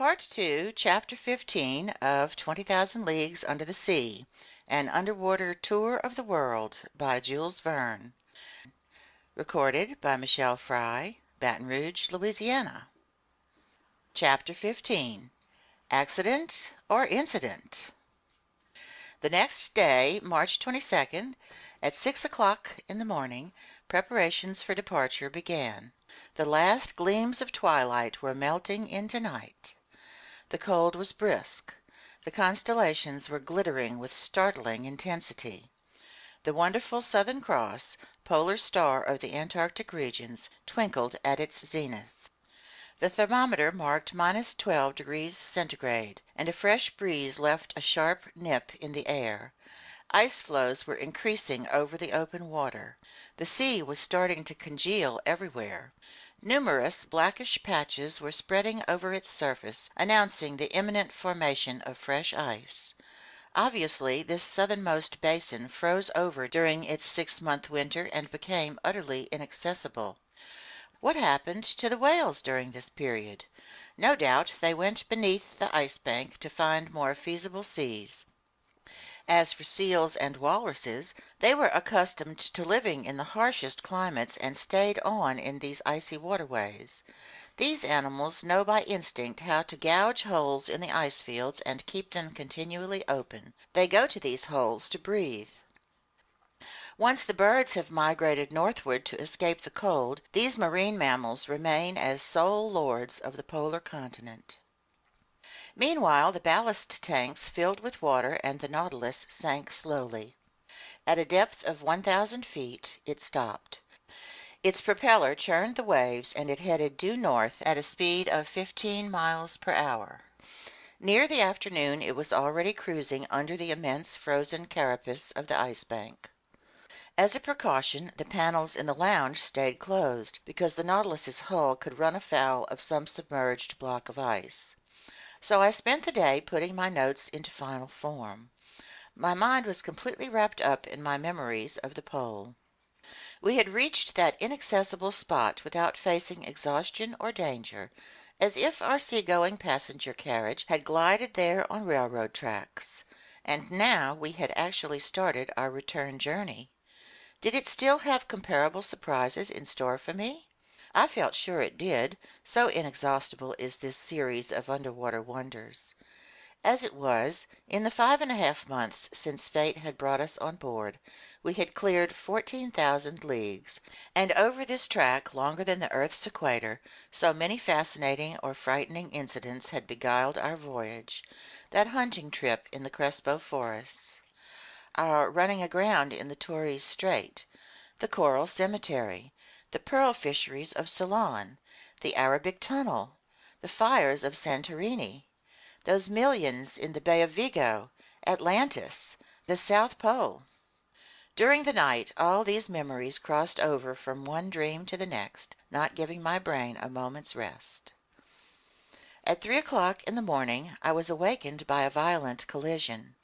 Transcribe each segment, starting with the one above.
Part 2, Chapter 15 of 20,000 Leagues Under the Sea, An Underwater Tour of the World by Jules Verne. Recorded by Michelle Fry, Baton Rouge, Louisiana. Chapter 15, Accident or Incident? The next day, March 22nd, at 6 o'clock in the morning, preparations for departure began. The last gleams of twilight were melting into night. The cold was brisk. The constellations were glittering with startling intensity. The wonderful Southern Cross, polar star of the Antarctic regions, twinkled at its zenith. The thermometer marked -12 degrees centigrade, and a fresh breeze left a sharp nip in the air. Ice floes were increasing over the open water. The sea was starting to congeal everywhere. Numerous blackish patches were spreading over its surface, announcing the imminent formation of fresh ice. Obviously, this southernmost basin froze over during its 6-month winter and became utterly inaccessible. What happened to the whales during this period? No doubt they went beneath the ice bank to find more feasible seas. As for seals and walruses, they were accustomed to living in the harshest climates and stayed on in these icy waterways. These animals know by instinct how to gouge holes in the ice fields and keep them continually open. They go to these holes to breathe. Once the birds have migrated northward to escape the cold, these marine mammals remain as sole lords of the polar continent. Meanwhile, the ballast tanks filled with water and the Nautilus sank slowly. At a depth of 1,000 feet, it stopped. Its propeller churned the waves and it headed due north at a speed of 15 miles per hour. Near the afternoon, it was already cruising under the immense frozen carapace of the ice bank. As a precaution, the panels in the lounge stayed closed, because the Nautilus's hull could run afoul of some submerged block of ice. So I spent the day putting my notes into final form. My mind was completely wrapped up in my memories of the pole. We had reached that inaccessible spot without facing exhaustion or danger, as if our seagoing passenger carriage had glided there on railroad tracks. And now we had actually started our return journey. Did it still have comparable surprises in store for me? I felt sure it did, so inexhaustible is this series of underwater wonders. As it was, in the 5½ months since fate had brought us on board, we had cleared 14,000 leagues, and over this track longer than the earth's equator, so many fascinating or frightening incidents had beguiled our voyage. That hunting trip in the Crespo forests, our running aground in the Torres Strait, the coral cemetery, the pearl fisheries of Ceylon, the Arabic Tunnel, the fires of Santorini, those millions in the Bay of Vigo, Atlantis, the South Pole. During the night, all these memories crossed over from one dream to the next, not giving my brain a moment's rest. At 3 o'clock in the morning, I was awakened by a violent collision.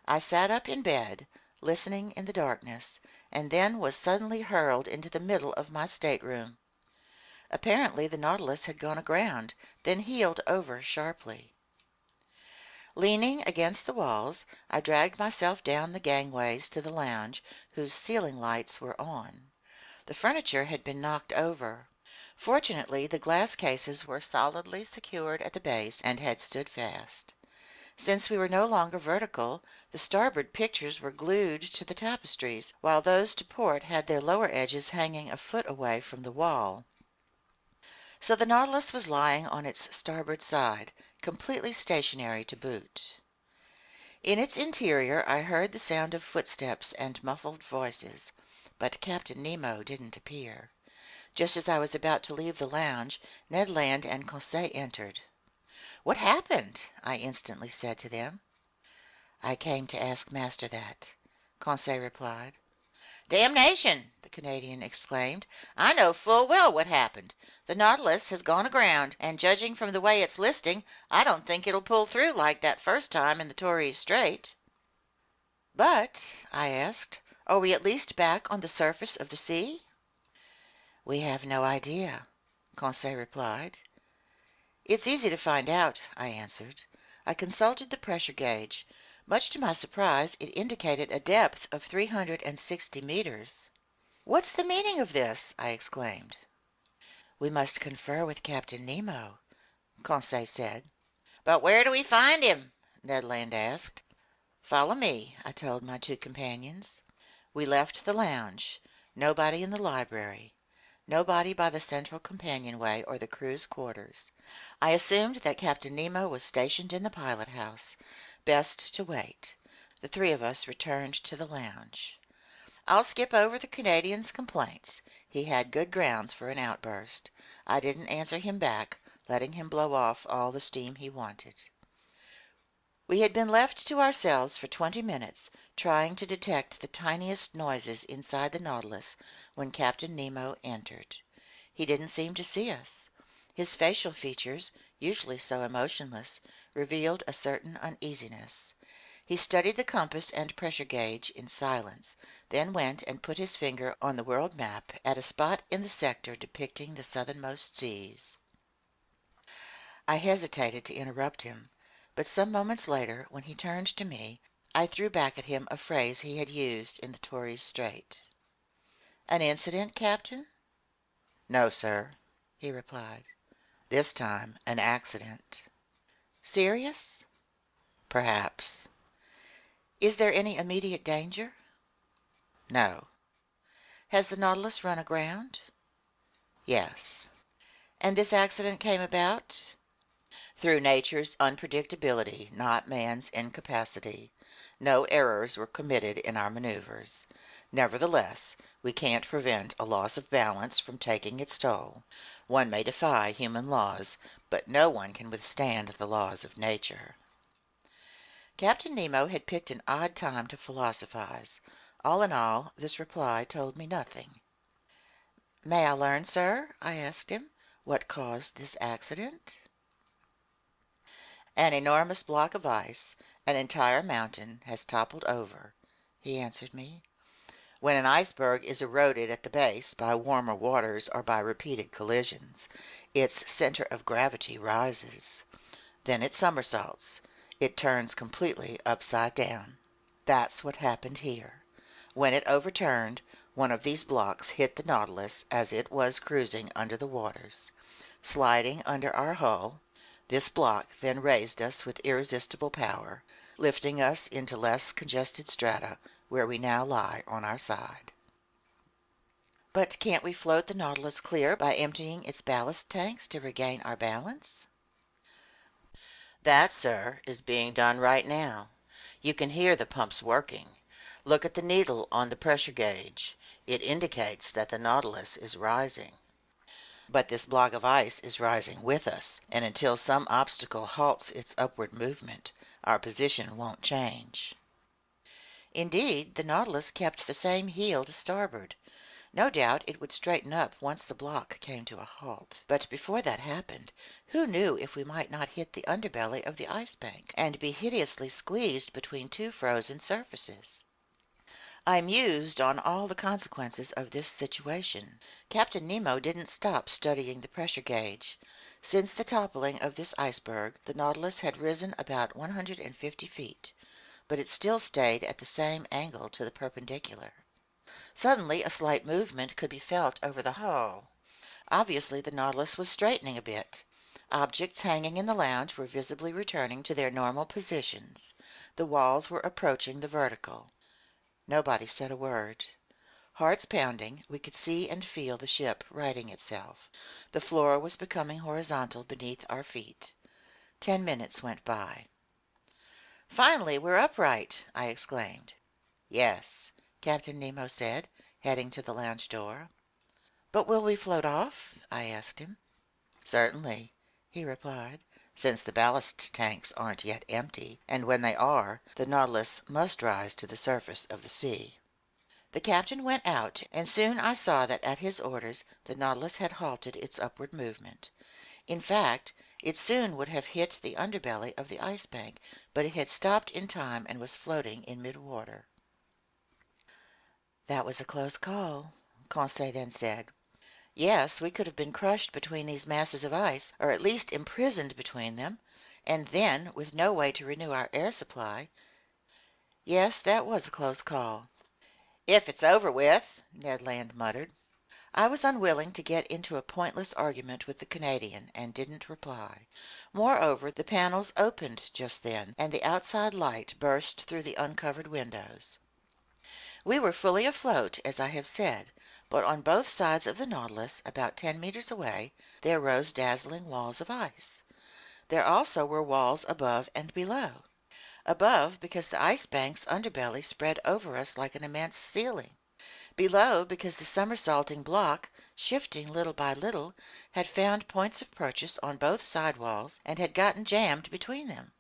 I sat up in bed, listening in the darkness, and then was suddenly hurled into the middle of my stateroom. Apparently the Nautilus had gone aground, then heeled over sharply. Leaning against the walls, I dragged myself down the gangways to the lounge, whose ceiling lights were on. The furniture had been knocked over. Fortunately, the glass cases were solidly secured at the base and had stood fast. Since we were no longer vertical, the starboard pictures were glued to the tapestries, while those to port had their lower edges hanging a foot away from the wall. So the Nautilus was lying on its starboard side, completely stationary to boot. In its interior I heard the sound of footsteps and muffled voices, but Captain Nemo didn't appear. Just as I was about to leave the lounge, Ned Land and Conseil entered. "What happened?" I instantly said to them. "I came to ask master that," Conseil replied. "Damnation!" the Canadian exclaimed. "I know full well what happened. The Nautilus has gone aground, and judging from the way it's listing, I don't think it'll pull through like that first time in the Torres Strait." "But," I asked, "are we at least back on the surface of the sea?" "We have no idea," Conseil replied. It's easy to find out, I answered. I consulted the pressure gauge. Much to my surprise, it indicated a depth of 360 meters. "What's the meaning of this?" I exclaimed. "We must confer with Captain Nemo," Conseil said. "But where do we find him?" Ned Land asked. "Follow me," I told my two companions. We left the lounge. Nobody in the library. Nobody by the central companionway or the crew's quarters. I assumed that Captain Nemo was stationed in the pilot house. Best to wait. The three of us returned to the lounge. I'll skip over the Canadian's complaints. He had good grounds for an outburst. I didn't answer him back, letting him blow off all the steam he wanted. We had been left to ourselves for 20 minutes, trying to detect the tiniest noises inside the Nautilus, when Captain Nemo entered. He didn't seem to see us. His facial features, usually so emotionless, revealed a certain uneasiness. He studied the compass and pressure gauge in silence, then went and put his finger on the world map at a spot in the sector depicting the southernmost seas. I hesitated to interrupt him, but some moments later, when he turned to me, I threw back at him a phrase he had used in the Torres Strait. "An incident, Captain?" "No, sir," he replied. "This time an accident." "Serious?" "Perhaps." "Is there any immediate danger?" "No." "Has the Nautilus run aground?" "Yes." "And this accident came about?" "Through nature's unpredictability, not man's incapacity. No errors were committed in our maneuvers. Nevertheless, we can't prevent a loss of balance from taking its toll. One may defy human laws, but no one can withstand the laws of nature." Captain Nemo had picked an odd time to philosophize. All in all, this reply told me nothing. "May I learn, sir," I asked him, "what caused this accident?" "An enormous block of ice, an entire mountain, has toppled over," he answered me. "When an iceberg is eroded at the base by warmer waters or by repeated collisions, its center of gravity rises. Then it somersaults. It turns completely upside down. That's what happened here. When it overturned, one of these blocks hit the Nautilus as it was cruising under the waters. Sliding under our hull, this block then raised us with irresistible power, lifting us into less congested strata, where we now lie on our side." "But can't we float the Nautilus clear by emptying its ballast tanks to regain our balance?" "That, sir, is being done right now. You can hear the pumps working. Look at the needle on the pressure gauge. It indicates that the Nautilus is rising. But this block of ice is rising with us, and until some obstacle halts its upward movement, our position won't change." Indeed, the Nautilus kept the same heel to starboard. No doubt it would straighten up once the block came to a halt. But before that happened, who knew if we might not hit the underbelly of the ice bank, and be hideously squeezed between two frozen surfaces? I mused on all the consequences of this situation. Captain Nemo didn't stop studying the pressure gauge. Since the toppling of this iceberg, the Nautilus had risen about 150 feet, but it still stayed at the same angle to the perpendicular. Suddenly a slight movement could be felt over the hull. Obviously the Nautilus was straightening a bit. Objects hanging in the lounge were visibly returning to their normal positions. The walls were approaching the vertical. Nobody said a word. Hearts pounding, we could see and feel the ship righting itself. The floor was becoming horizontal beneath our feet. 10 minutes went by. "Finally, we're upright!" I exclaimed. "Yes," Captain Nemo said, heading to the lounge door. "But will we float off?" I asked him. "Certainly," he replied, "since the ballast tanks aren't yet empty, and when they are, the Nautilus must rise to the surface of the sea." The captain went out, and soon I saw that at his orders the Nautilus had halted its upward movement. In fact, it soon would have hit the underbelly of the ice bank, but it had stopped in time and was floating in mid-water. "That was a close call," Conseil then said. Yes, we could have been crushed between these masses of ice, or at least imprisoned between them, and then, with no way to renew our air supply. Yes, that was a close call. "If it's over with," Ned Land muttered. I was unwilling to get into a pointless argument with the Canadian, and didn't reply. Moreover, the panels opened just then, and the outside light burst through the uncovered windows. We were fully afloat, as I have said, but on both sides of the Nautilus, about 10 meters away, there rose dazzling walls of ice. There also were walls above and below. Above, because the Ice Bank's underbelly spread over us like an immense ceiling. Below, because the somersaulting block, shifting little by little, had found points of purchase on both side walls and had gotten jammed between them.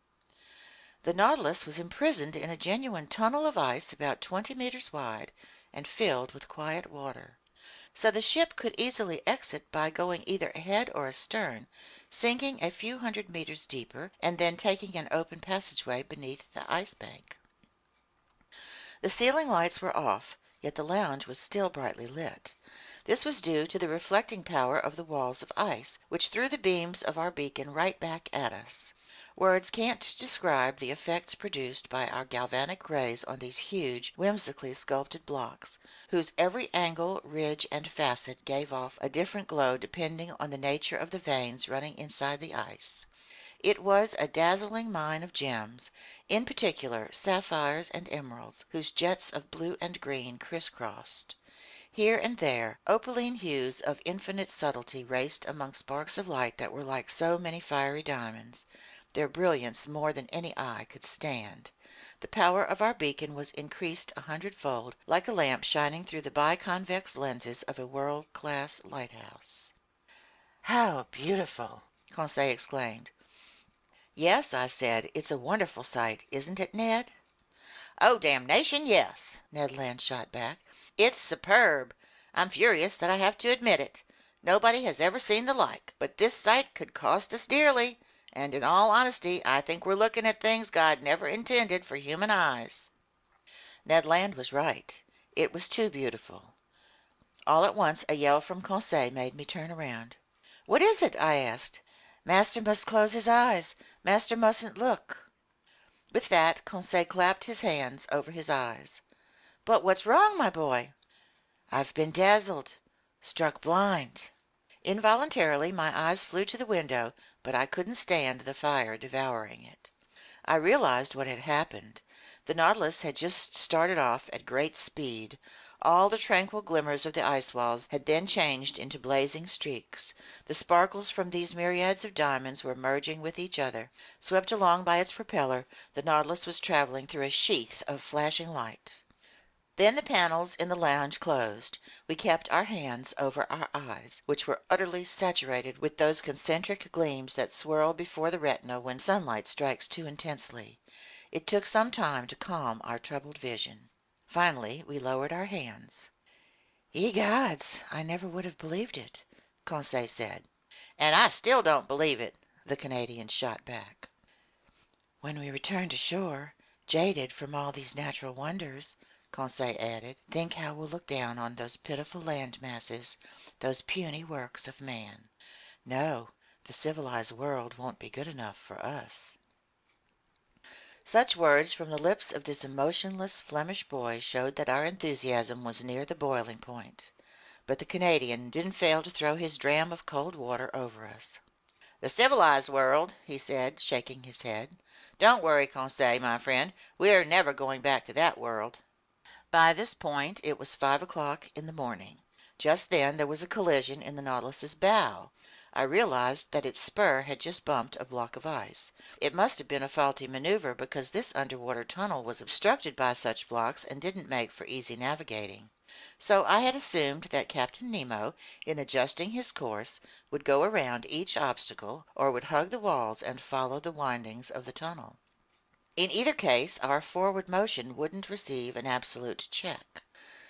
The Nautilus was imprisoned in a genuine tunnel of ice about 20 meters wide and filled with quiet water. So the ship could easily exit by going either ahead or astern, sinking a few hundred meters deeper, and then taking an open passageway beneath the Ice Bank. The ceiling lights were off, yet the lounge was still brightly lit. This was due to the reflecting power of the walls of ice, which threw the beams of our beacon right back at us. Words can't describe the effects produced by our galvanic rays on these huge, whimsically sculpted blocks, whose every angle, ridge, and facet gave off a different glow depending on the nature of the veins running inside the ice. It was a dazzling mine of gems, in particular sapphires and emeralds, whose jets of blue and green crisscrossed. Here and there, opaline hues of infinite subtlety raced among sparks of light that were like so many fiery diamonds, their brilliance more than any eye could stand. The power of our beacon was increased 100-fold, like a lamp shining through the biconvex lenses of a world-class lighthouse. "How beautiful!" Conseil exclaimed. "Yes," I said, "it's a wonderful sight, isn't it, Ned?" "Oh, damnation, yes!" Ned Land shot back. "It's superb. I'm furious that I have to admit it. Nobody has ever seen the like. But this sight could cost us dearly, and in all honesty I think we're looking at things God never intended for human eyes." Ned Land was right. It was too beautiful. All at once a yell from Conseil made me turn around. "What is it?" I asked. "Master must close his eyes. Master mustn't look." With that Conseil clapped his hands over his eyes. "But what's wrong, my boy?" "I've been dazzled, struck blind." Involuntarily my eyes flew to the window, but I couldn't stand the fire devouring it. I realized what had happened. The Nautilus had just started off at great speed. All the tranquil glimmers of the ice walls had then changed into blazing streaks. The sparkles from these myriads of diamonds were merging with each other. Swept along by its propeller, the Nautilus was traveling through a sheath of flashing light. Then the panels in the lounge closed. We kept our hands over our eyes, which were utterly saturated with those concentric gleams that swirl before the retina when sunlight strikes too intensely. It took some time to calm our troubled vision. Finally we lowered our hands. "Ye gods, I never would have believed it," Conseil said. "And I still don't believe it," the Canadian shot back. "When we return to shore, jaded from all these natural wonders," Conseil added, "think how we'll look down on those pitiful land masses, those puny works of man. No, the civilized world won't be good enough for us." Such words from the lips of this emotionless Flemish boy showed that our enthusiasm was near the boiling point. But the Canadian didn't fail to throw his dram of cold water over us. "The civilized world," he said, shaking his head. "Don't worry, Conseil, my friend. We're never going back to that world." By this point it was 5 o'clock in the morning. Just then there was a collision in the Nautilus's bow. I realized that its spur had just bumped a block of ice. It must have been a faulty maneuver because this underwater tunnel was obstructed by such blocks and didn't make for easy navigating. So I had assumed that Captain Nemo, in adjusting his course, would go around each obstacle or would hug the walls and follow the windings of the tunnel. In either case, our forward motion wouldn't receive an absolute check.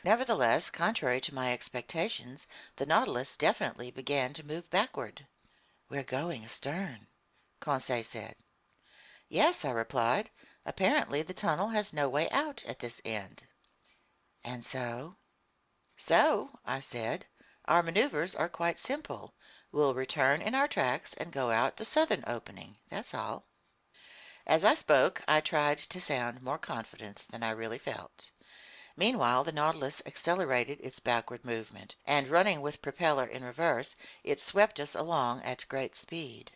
Nevertheless, contrary to my expectations, the Nautilus definitely began to move backward. "We're going astern," Conseil said. "Yes," I replied. "Apparently the tunnel has no way out at this end." "And so?" "So," I said, Our maneuvers are quite simple. We'll return in our tracks and go out the southern opening. That's all." As I spoke, I tried to sound more confident than I really felt. Meanwhile, the Nautilus accelerated its backward movement, and running with propeller in reverse, it swept us along at great speed.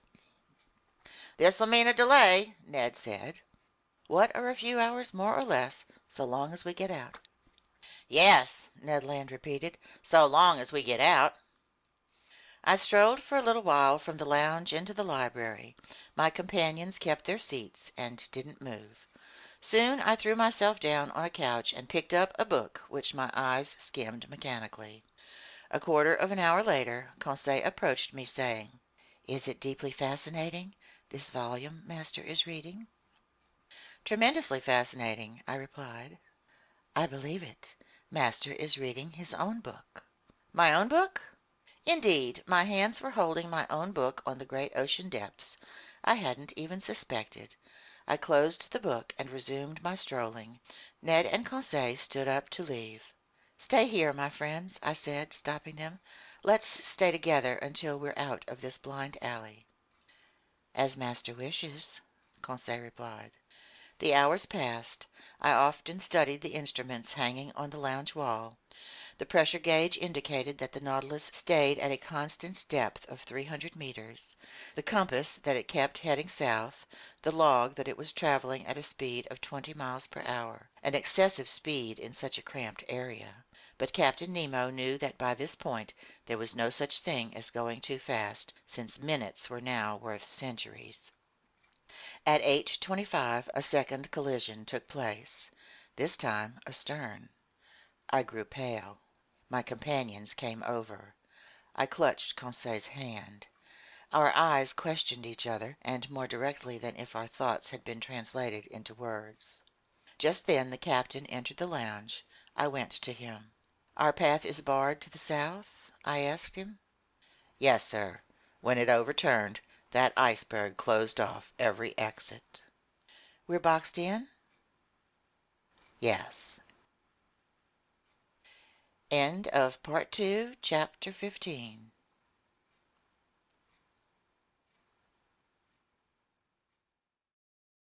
"This'll mean a delay," Ned said. "What are a few hours more or less, so long as we get out?" "Yes," Ned Land repeated, "so long as we get out." I strolled for a little while from the lounge into the library. My companions kept their seats and didn't move. Soon I threw myself down on a couch and picked up a book which my eyes skimmed mechanically. A quarter of an hour later, Conseil approached me, saying, "Is it deeply fascinating, this volume Master is reading?" "Tremendously fascinating," I replied. "I believe it. Master is reading his own book." "My own book?" Indeed, my hands were holding my own book on the great ocean depths. I hadn't even suspected. I closed the book and resumed my strolling. Ned and Conseil stood up to leave. "Stay here, my friends," I said, stopping them. "Let's stay together until we're out of this blind alley." "As master wishes," Conseil replied. The hours passed. I often studied the instruments hanging on the lounge wall. The pressure gauge indicated that the Nautilus stayed at a constant depth of 300 meters, the compass that it kept heading south, the log that it was traveling at a speed of 20 miles per hour, an excessive speed in such a cramped area. But Captain Nemo knew that by this point there was no such thing as going too fast, since minutes were now worth centuries. At 8:25 a second collision took place, this time astern. I grew pale. My companions came over. I clutched Conseil's hand. Our eyes questioned each other, and more directly than if our thoughts had been translated into words. Just then the captain entered the lounge. I went to him. "Our path is barred to the south?" I asked him. "Yes, sir. When it overturned, that iceberg closed off every exit." "We're boxed in?" "Yes." End of Part 2, Chapter 15.